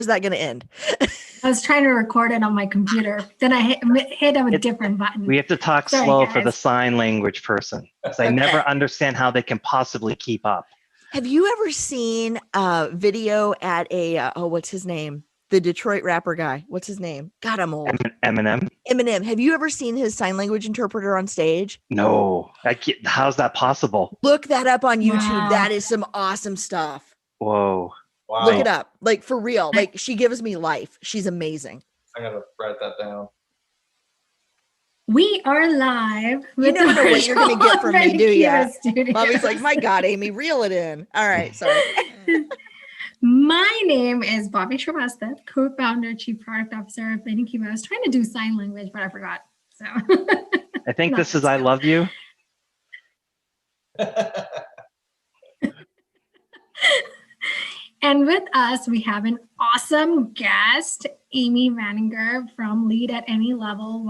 is that going to end? I was trying to record it on my computer. Then I hit a different button. We have to talk slow for the sign language person. I never understand how they can possibly keep up. Have you ever seen a video at a, what's his name? The Detroit rapper guy. What's his name? God, I'm old. Eminem. Have you ever seen his sign language interpreter on stage? No. How's that possible? Look that up on YouTube. Wow. That is some awesome stuff. Whoa. Wow. Look it up. Like, for real. Like, she gives me life. She's amazing. I gotta write that down. We are live. You never know what you're going to get from me, do you? Bobbie's like, my God, Amy, reel it in. All right, sorry. My name is Bobbie Shrivastav, co-founder, chief product officer of Rethought. I was trying to do sign language, but I forgot. So I think this is I love you. And with us, we have an awesome guest, Amy Waninger from Lead at Any Level.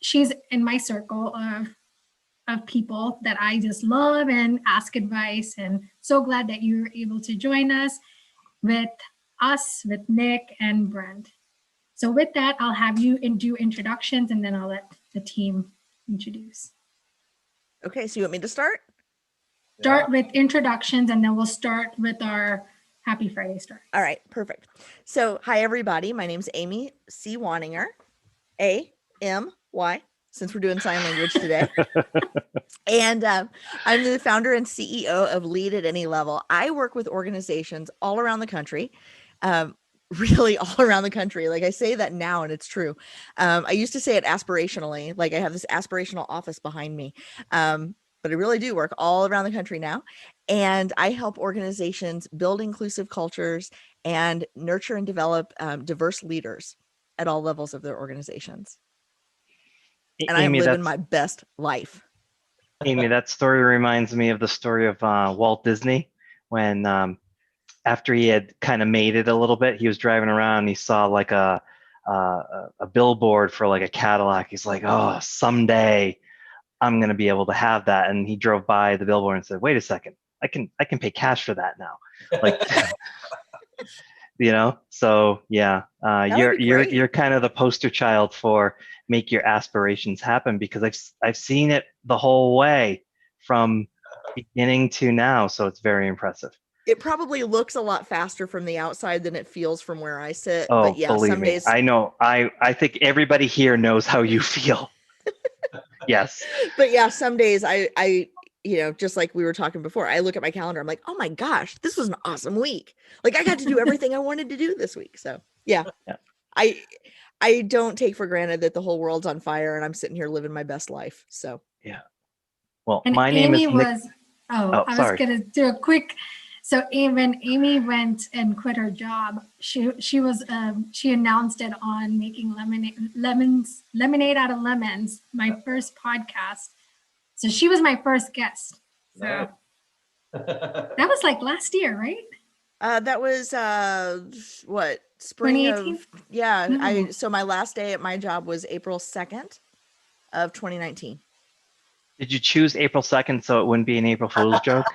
She's in my circle of people that I just love and ask advice. And so glad that you were able to join us with Nick and Brent. So with that, I'll have you do introductions and then I'll let the team introduce. Okay, so you want me to start? Start with introductions and then we'll start with our Happy Friday story. All right, perfect. So hi, everybody. My name's Amy C Waninger, A-M-Y, since we're doing sign language today. And I'm the founder and CEO of Lead at Any Level. I work with organizations all around the country, really all around the country. Like, I say that now and it's true. I used to say it aspirationally, like I have this aspirational office behind me. But I really do work all around the country now. And I help organizations build inclusive cultures and nurture and develop diverse leaders at all levels of their organizations. And I'm living my best life. Amy, that story reminds me of the story of Walt Disney when after he had kind of made it a little bit, he was driving around and he saw like a billboard for like a Cadillac. He's like, oh, someday I'm going to be able to have that. And he drove by the billboard and said, wait a second, I can pay cash for that now. Like, so yeah, you're kind of the poster child for make your aspirations happen, because I've seen it the whole way from beginning to now. So it's very impressive. It probably looks a lot faster from the outside than it feels from where I sit. Oh, but yeah, believe some me. days I know. I think everybody here knows how you feel. Yes. But yeah, some days I just like we were talking before, I look at my calendar, I'm like, oh my gosh, this was an awesome week. Like, I got to do everything I wanted to do this week. So yeah. I don't take for granted that the whole world's on fire and I'm sitting here living my best life. So yeah. Well, and my Amy name is Nick. I was going to do a quick. So when Amy went and quit her job, she announced it on Making Lemonade Out of Lemons, my first podcast. So she was my first guest. So Nice. That was like last year, right? That was what, spring 2018? of, yeah. No. So my last day at my job was April 2nd of 2019. Did you choose April 2nd so it wouldn't be an April Fool's joke?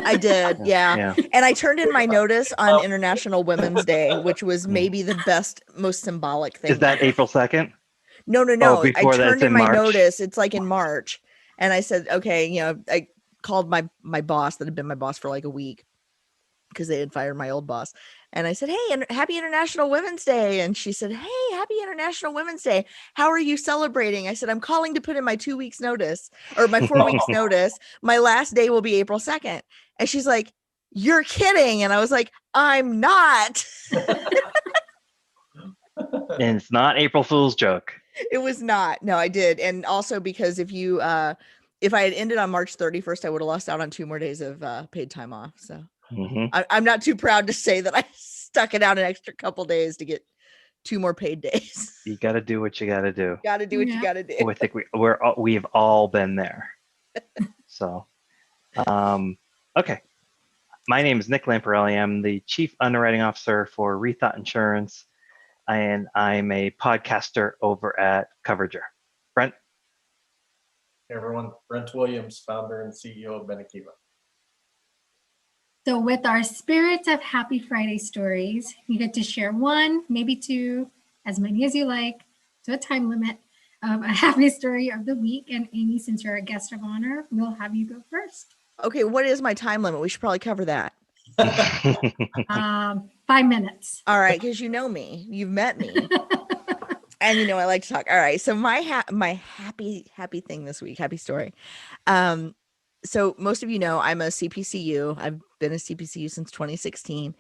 I did, yeah. And I turned in my notice on International Women's Day, which was maybe the best, most symbolic thing. Is that ever. April 2nd? No. Oh, before I turned in my March? notice. It's like in March. And I said, okay, I called my boss that had been my boss for like a week because they had fired my old boss. And I said, hey, and happy International Women's Day. And she said, hey, happy International Women's Day. How are you celebrating? I said, I'm calling to put in my 2 weeks notice or my 4 weeks notice. My last day will be April 2nd. And she's like, you're kidding. And I was like, I'm not. And it's not April Fool's joke. It was not. No, I did. And also because if I had ended on March 31st, I would have lost out on 2 more days of paid time off. So I'm not too proud to say that I stuck it out an extra couple days to get 2 more paid days. You got to do what you got to do. Got to do what you got to do. I think we've all been there. So, okay. My name is Nick Lamparelli. I'm the Chief Underwriting Officer for Rethought Insurance, and I'm a podcaster over at Coverager. Brent? Hey everyone, Brent Williams, founder and CEO of Rethought. So with our Spirits of Happy Friday stories, you get to share one, maybe two, as many as you like, to a time limit of a happy story of the week. And Amy, since you're a guest of honor, we'll have you go first. Okay, what is my time limit? We should probably cover that. 5 minutes. All right, because you know me. You've met me. And you know I like to talk. All right, so my happy thing this week, happy story. So most of you know I'm a CPCU. I've been a CPCU since 2016.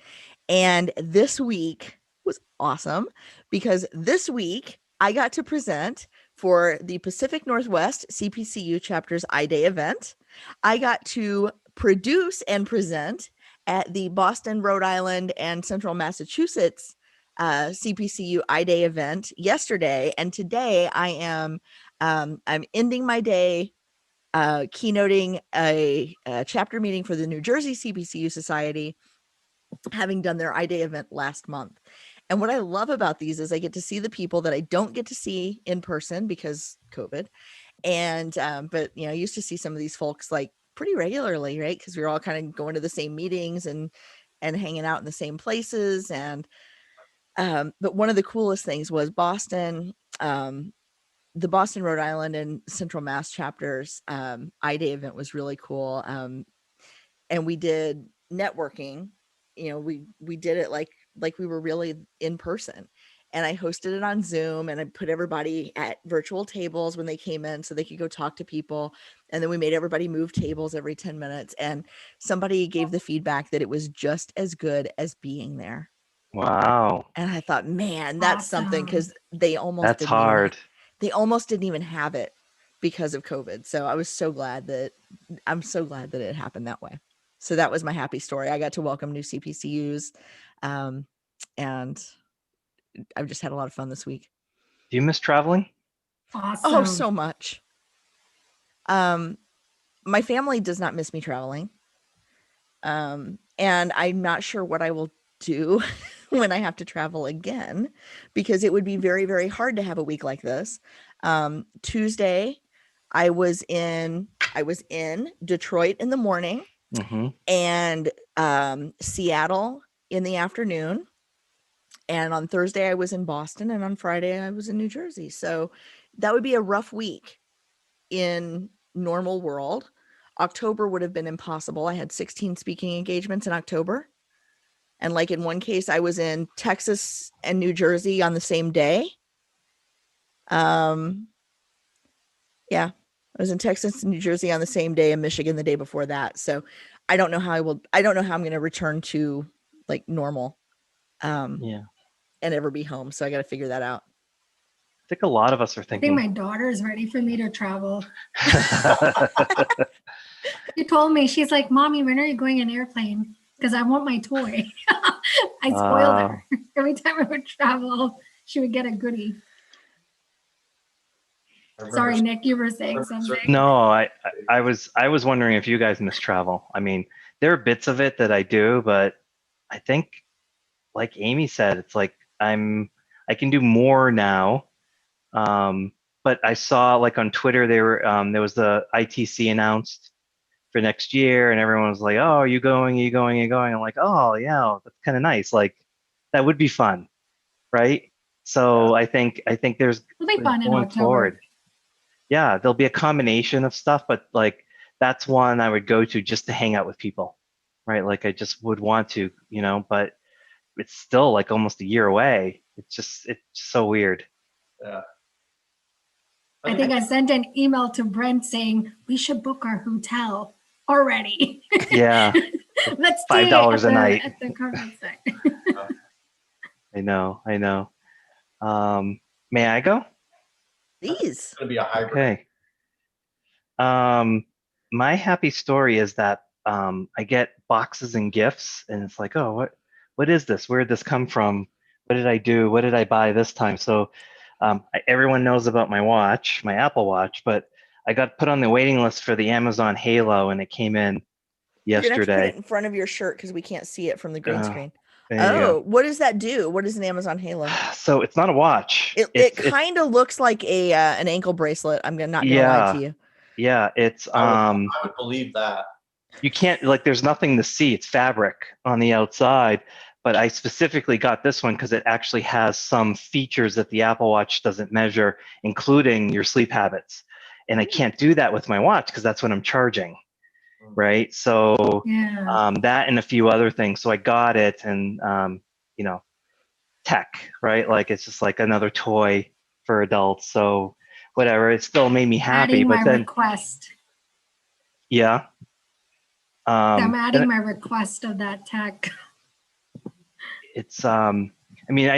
And this week was awesome because this week I got to present for the Pacific Northwest CPCU chapter's I-Day event. I got to produce and present at the Boston, Rhode Island, and Central Massachusetts CPCU I-Day event yesterday. And today I am I'm ending my day keynoting a chapter meeting for the New Jersey CPCU Society, having done their I-Day event last month. And what I love about these is I get to see the people that I don't get to see in person because COVID. And but I used to see some of these folks like pretty regularly, right? Because we were all kind of going to the same meetings and hanging out in the same places. And but one of the coolest things was Boston, the Boston, Rhode Island, and Central Mass chapters I-Day event was really cool. And we did networking. We did it like we were really in person. And I hosted it on Zoom, and I put everybody at virtual tables when they came in so they could go talk to people. And then we made everybody move tables every 10 minutes. And somebody gave the feedback that it was just as good as being there. Wow. And I thought, man, that's something, because they almost That's hard. They almost didn't even have it because of COVID. So I'm so glad that it happened that way. So that was my happy story. I got to welcome new CPCUs. And I've just had a lot of fun this week. Do you miss traveling? Awesome. Oh, so much. My family does not miss me traveling. And I'm not sure what I will do when I have to travel again, because it would be very, very hard to have a week like this. Tuesday, I was in Detroit in the morning, and Seattle in the afternoon. And on Thursday, I was in Boston, and on Friday, I was in New Jersey. So that would be a rough week in normal world. October would have been impossible. I had 16 speaking engagements in October. And like in one case, I was in Texas and New Jersey on the same day. Yeah, I was in Texas and New Jersey on the same day, and Michigan the day before that. So I don't know how I'm going to return to like normal. And ever be home. So I got to figure that out. I think a lot of us are thinking. I think my daughter is ready for me to travel. She told me, she's like, Mommy, when are you going in an airplane? Because I want my toy. I spoiled her. Every time I would travel, she would get a goodie. Sorry, Nick, you were saying something. No, I was wondering if you guys miss travel. I mean, there are bits of it that I do, but I think, like Amy said, it's like I can do more now. But I saw like on Twitter there was the ITC announced for next year, and everyone was like, "Oh, are you going? Are you going? Are you going?" I'm like, "Oh, yeah, that's kind of nice. Like, that would be fun, right?" So I think there's It'll be fun going forward. Yeah, there'll be a combination of stuff, but like that's one I would go to just to hang out with people, right? Like I just would want to, but it's still like almost a year away. It's so weird. Yeah. I think I sent an email to Brent saying we should book our hotel already. Yeah. Let's $5 a night at the conference site. I know. May I go? Please. It's gonna be a hybrid. Okay. My happy story is that I get boxes and gifts, and it's like, oh, what is this? Where did this come from? What did I do? What did I buy this time? So everyone knows about my watch, my Apple Watch, but I got put on the waiting list for the Amazon Halo, and it came in yesterday. You're gonna have to put it in front of your shirt because we can't see it from the green screen. Oh, what does that do? What is an Amazon Halo? So it's not a watch. It kind of looks like an ankle bracelet. I'm not gonna lie to you. Yeah, it's I would believe that. you can't, like, there's nothing to see. It's fabric on the outside. But I specifically got this one because it actually has some features that the Apple Watch doesn't measure, including your sleep habits. And I can't do that with my watch because that's what I'm charging, right? So Yeah. that and a few other things. So I got it, and you know, tech, right? Like, it's just like another toy for adults. So whatever, it still made me happy. Adding But my then, request. yeah. I'm Then adding my request of that tech. it's I mean,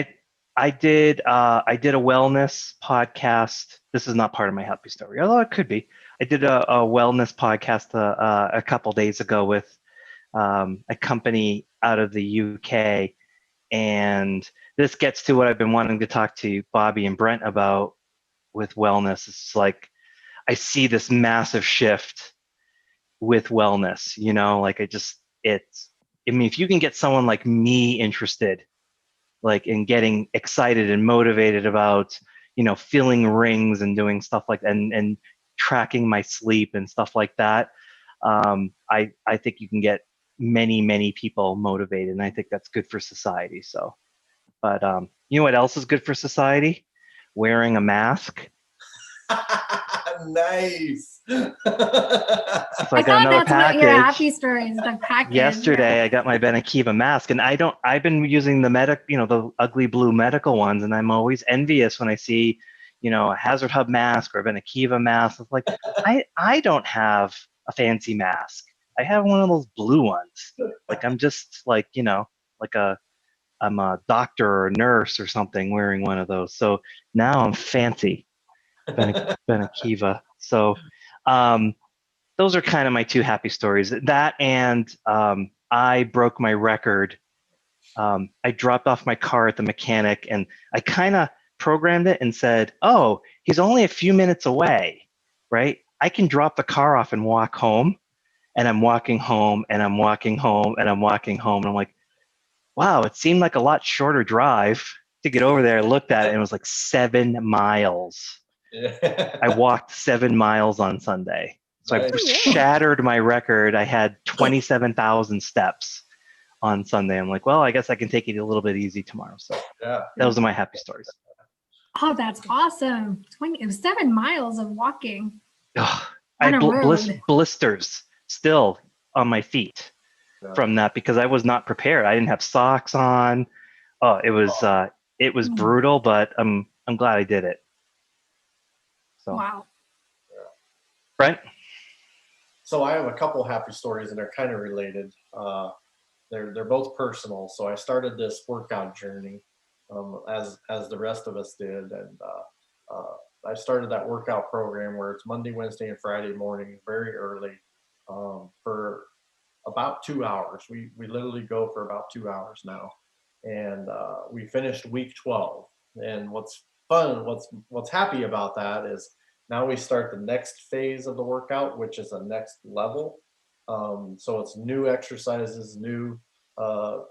I did a wellness podcast. This is not part of my happy story, although it could be. I did a wellness podcast a couple days ago with a company out of the UK, and this gets to what I've been wanting to talk to Bobbie and Brent about with wellness. It's like I see this massive shift with wellness. You know, like it's. I mean, if you can get someone like me interested, like in getting excited and motivated about, you know, feeling rings and doing stuff like that, and tracking my sleep and stuff like that, I think you can get many people motivated, and I think that's good for society. So, but you know what else is good for society? Wearing a mask. Nice. So I I got thought another that's what your package. happy story is, the package. Yesterday, I got my Benakiva mask, and I've been using the the ugly blue medical ones, and I'm always envious when I see, you know, a Hazard Hub mask or a Benakiva mask. It's like, I don't have a fancy mask. I have one of those blue ones. Like, I'm just like, you know, like I'm a doctor or a nurse or something wearing one of those. So now I'm fancy, Benakiva. So, those are kind of my two happy stories. That and I broke my record. I dropped off my car at the mechanic, and I kind of programmed it and said, "Oh, he's only a few minutes away, right? I can drop the car off and walk home." And I'm walking home, and I'm walking home, and I'm walking home, and I'm like, "Wow, it seemed like a lot shorter drive to get over there." I looked at it, and it was like 7 miles. I walked 7 miles on Sunday. So I Nice. shattered my record. I had 27,000 steps on Sunday. I'm like, well, I guess I can take it a little bit easy tomorrow. So Yeah. those are my happy stories. Oh, that's awesome. It was 7 miles of walking Ugh, on I a road. blisters still on my feet from that because I was not prepared. I didn't have socks on. Oh, it was brutal, but I'm glad I did it. So, Wow. Brent? So I have a couple happy stories, and they're kind of related. They're both personal. So I started this workout journey, as the rest of us did, and I started that workout program where it's Monday, Wednesday, and Friday morning, very early, for about 2 hours. We literally go for about 2 hours now, and we finished week 12. And what's fun, what's happy about that is now we start the next phase of the workout, which is a next level. So it's new exercises, new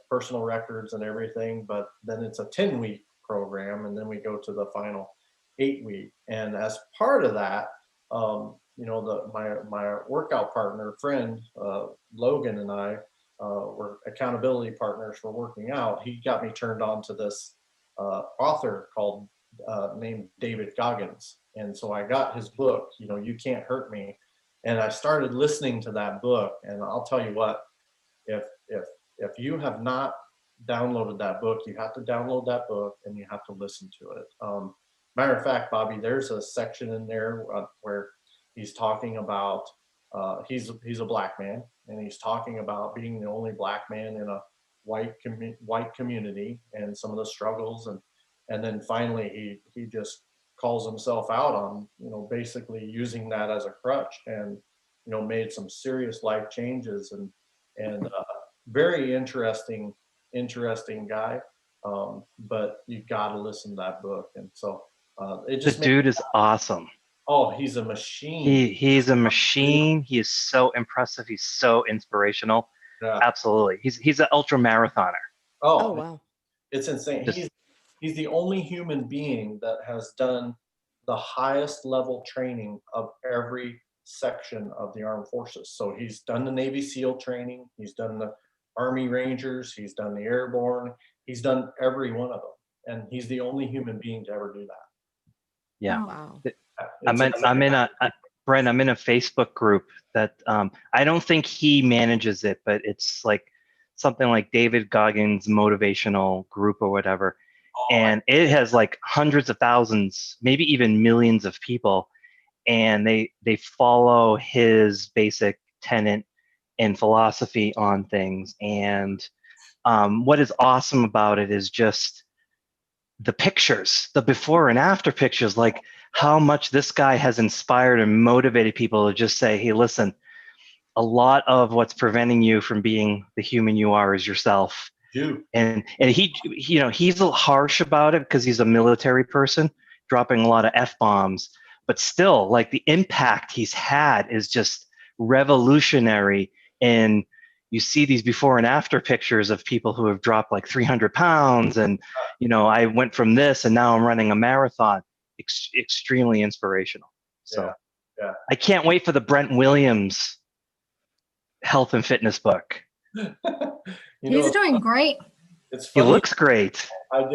personal records and everything, but then it's a 10-week program, and then we go to the final 8-week. And as part of that, my workout partner, friend, Logan, and I were accountability partners for working out. He got me turned on to this author called named David Goggins. And so I got his book, You Can't Hurt Me. And I started listening to that book. And I'll tell you what, if you have not downloaded that book, you have to download that book and you have to listen to it. Matter of fact, Bobbie, there's a section in there where he's talking about he's a black man, and he's talking about being the only black man in a white community and some of the struggles, and then finally he just calls himself out on basically using that as a crutch, and made some serious life changes, and very interesting guy. But you got to listen to that book, and so it just The dude is awesome. Oh, he's a machine. He's a machine. He is so impressive. He's so inspirational. Yeah. Absolutely. He's an ultra marathoner. Oh, wow. It's insane. He's the only human being that has done the highest level training of every section of the armed forces. So he's done the Navy SEAL training, he's done the Army Rangers, he's done the Airborne, he's done every one of them. And he's the only human being to ever do that. Yeah. Oh, wow. Brent, I'm in a Facebook group that I don't think he manages it, but it's like something like David Goggins motivational group or whatever. And it has like hundreds of thousands, maybe even millions of people. And they follow his basic tenet and philosophy on things. And what is awesome about it is just the pictures, the before and after pictures, like how much this guy has inspired and motivated people to just say, hey, listen, a lot of what's preventing you from being the human you are is yourself. And he, you know, he's a little harsh about it because he's a military person, dropping a lot of F-bombs, but still, like, the impact he's had is just revolutionary. And you see these before and after pictures of people who have dropped like 300 pounds. And, you know, I went from this and now I'm running a marathon. Extremely inspirational. So yeah. I can't wait for the Brent Williams health and fitness book. He's doing great. It's He funny. looks great. I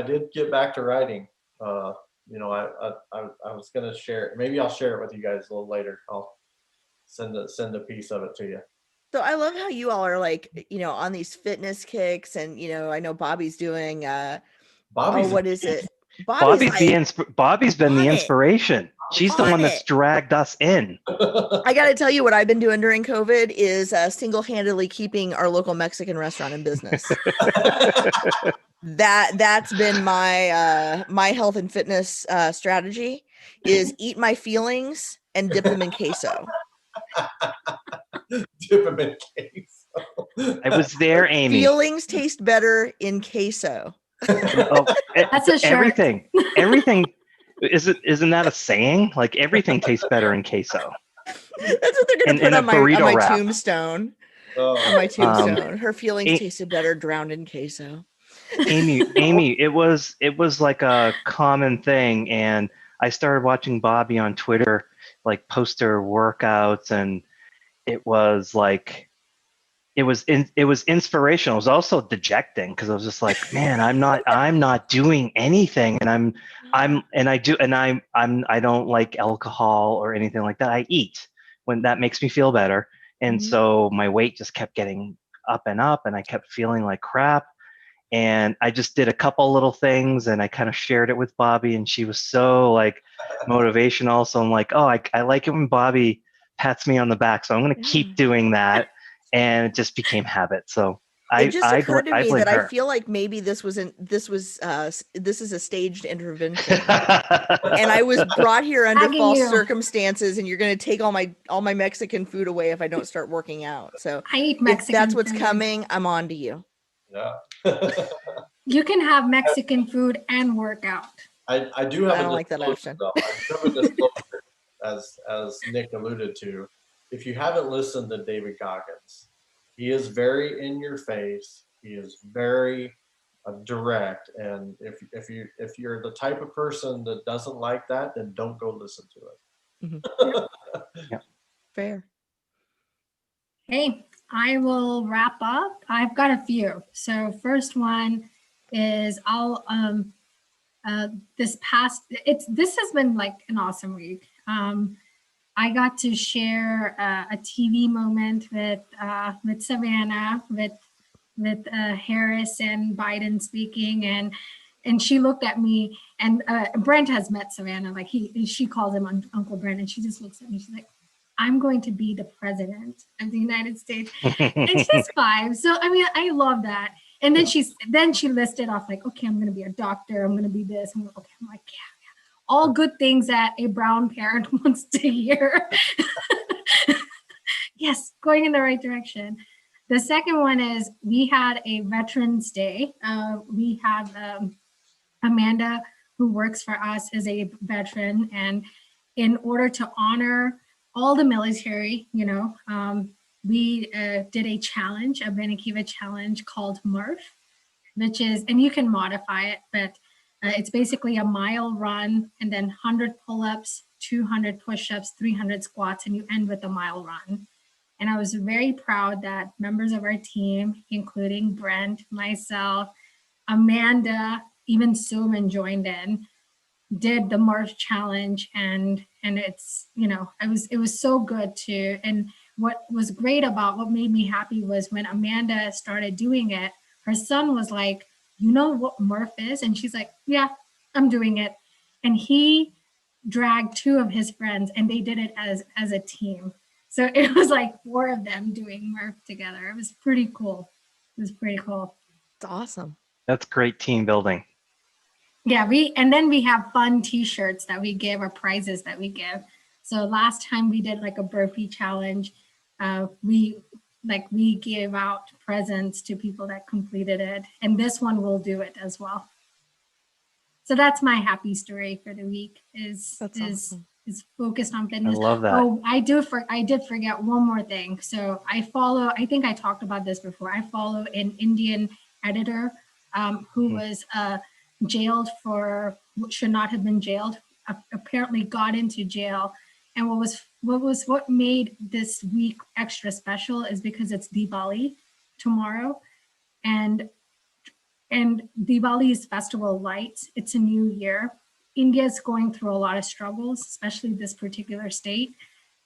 did get back to writing. You know, I was gonna share it. Maybe I'll share it with you guys a little later. I'll send a piece of it to you. So I love how you all are like, you know, on these fitness kicks, and you know, I know Bobbie's doing Bobbie's what is it? Bobbie's been the on it. inspiration. She's the On one that's it. dragged us in. I got to tell you, what I've been doing during COVID is single-handedly keeping our local Mexican restaurant in business. That's been my my health and fitness strategy is eat my feelings and dip them in queso. Dip them in queso. I was there, Amy. Feelings taste better in queso. That's a shirt. Everything. Isn't that a saying? Like, everything tastes better in queso. That's what they're going to put on my wrap. tombstone. Oh. On my tombstone. Her feelings tasted better drowned in queso. Amy, it was like a common thing, and I started watching Bobbie on Twitter, like, post her workouts, and it was like, it was inspirational. It was also dejecting because I was just like, man, I'm not doing anything, and I don't like alcohol or anything like that. I eat when that makes me feel better, and so my weight just kept getting up and up, and I kept feeling like crap. And I just did a couple little things, and I kind of shared it with Bobbie, and she was so like motivational. So I'm like, oh, I like it when Bobbie pats me on the back, so I'm going to keep doing that. And it just became habit. So it just occurred to me that her. I feel like maybe this is a staged intervention, and I was brought here under false circumstances, and you're going to take all my Mexican food away if I don't start working out. So I eat Mexican. If that's what's coming, I'm on to you. Yeah. You can have Mexican food and work out. I do have. I don't like that option. I do have a disclosure, as Nick alluded to. If you haven't listened to David Goggins, he is very in your face. He is very direct, and if you're the type of person that doesn't like that, then don't go listen to it. Yeah. Fair. Hey, I will wrap up. I've got a few. So first one is this has been like an awesome week. I got to share a TV moment with Savannah, with Harris and Biden speaking, and she looked at me, and Brent has met Savannah, like she calls him Uncle Brent, and she just looks at me, she's like, I'm going to be the president of the United States. And she's 5. So I mean, I love that. And then she listed off like, okay, I'm going to be a doctor, I'm going to be this. I'm like, yeah. All good things that a brown parent wants to hear. Yes, going in the right direction. The second one is we had a Veterans Day. We have Amanda, who works for us, as a veteran. And in order to honor all the military, we did a challenge, a Benikiva challenge called MURF, which is, and you can modify it, but it's basically a mile run and then 100 pull-ups, 200 push-ups, 300 squats, and you end with a mile run. And I was very proud that members of our team, including Brent, myself, Amanda, even Suman joined in, did the Murph challenge, and it's, it was so good too. And what was great about what made me happy was when Amanda started doing it, her son was like, you know what Murph is? And she's like, yeah, I'm doing it. And he dragged 2 of his friends and they did it as a team. So it was like 4 of them doing Murph together. It was pretty cool. It's awesome. That's great team building. Yeah, and then we have fun t-shirts that we give, or prizes that we give. So last time we did like a burpee challenge. We gave out presents to people that completed it. And this one will do it as well. So that's my happy story for the week is focused on fitness. I love that. Oh, I did forget one more thing. So I think I talked about this before. I follow an Indian editor who was jailed for what should not have been jailed, apparently got into jail. And what made this week extra special is because it's Diwali tomorrow. And Diwali is Festival of Lights. It's a new year. India is going through a lot of struggles, especially this particular state.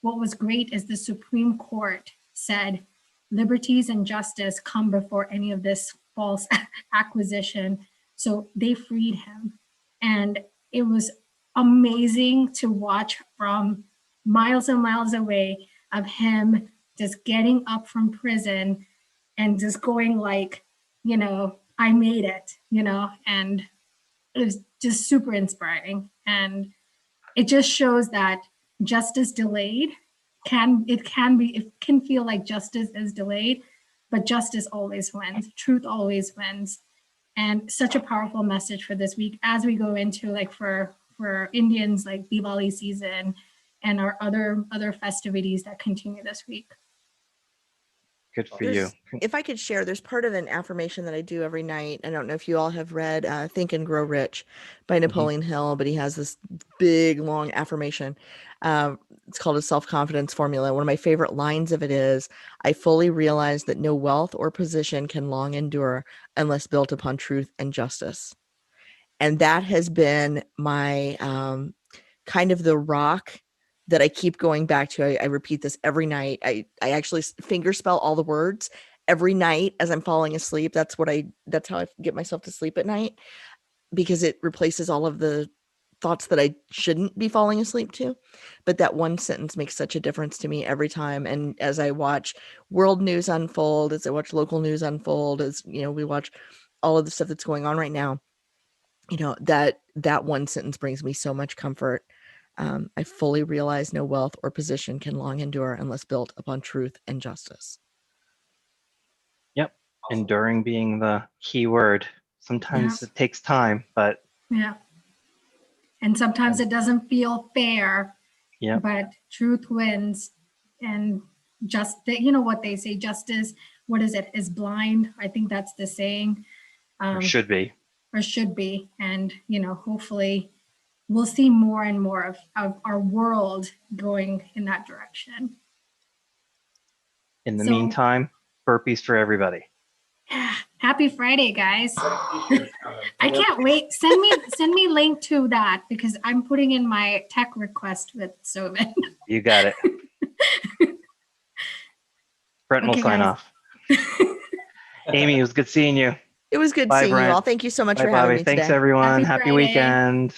What was great is the Supreme Court said liberties and justice come before any of this false acquisition. So they freed him. And it was amazing to watch from miles and miles away of him just getting up from prison and just going like, I made it, and it was just super inspiring. And it just shows that justice delayed it can feel like justice is delayed, but justice always wins. Truth always wins. And such a powerful message for this week as we go into like for Indians, like Diwali season and our other festivities that continue this week. Good for you. If I could share, there's part of an affirmation that I do every night. I don't know if you all have read Think and Grow Rich by Napoleon Hill, but he has this big, long affirmation. It's called a self-confidence formula. One of my favorite lines of it is, I fully realize that no wealth or position can long endure unless built upon truth and justice. And that has been my kind of the rock that I keep going back to. I repeat this every night. I actually finger spell all the words every night as I'm falling asleep. That's how I get myself to sleep at night, because it replaces all of the thoughts that I shouldn't be falling asleep to. But that one sentence makes such a difference to me every time. And as I watch world news unfold, as I watch local news unfold, as we watch all of the stuff that's going on right now, that one sentence brings me so much comfort. I fully realize no wealth or position can long endure unless built upon truth and justice. Yep. Enduring being the key word. Sometimes it takes time, but yeah. And sometimes it doesn't feel fair. Yeah. But truth wins, and what they say, justice, what is it, is blind. I think that's the saying. Or should be. And hopefully we'll see more and more of our world going in that direction. In the meantime, burpees for everybody. Happy Friday, guys. I can't wait. Send me link to that, because I'm putting in my tech request with Soman. You got it. Brent will sign off. Amy, it was good seeing you. It was good seeing Brent. you all. Thank you so much Bye, for having Bobbie. me Thanks, today. everyone. Happy Friday. weekend.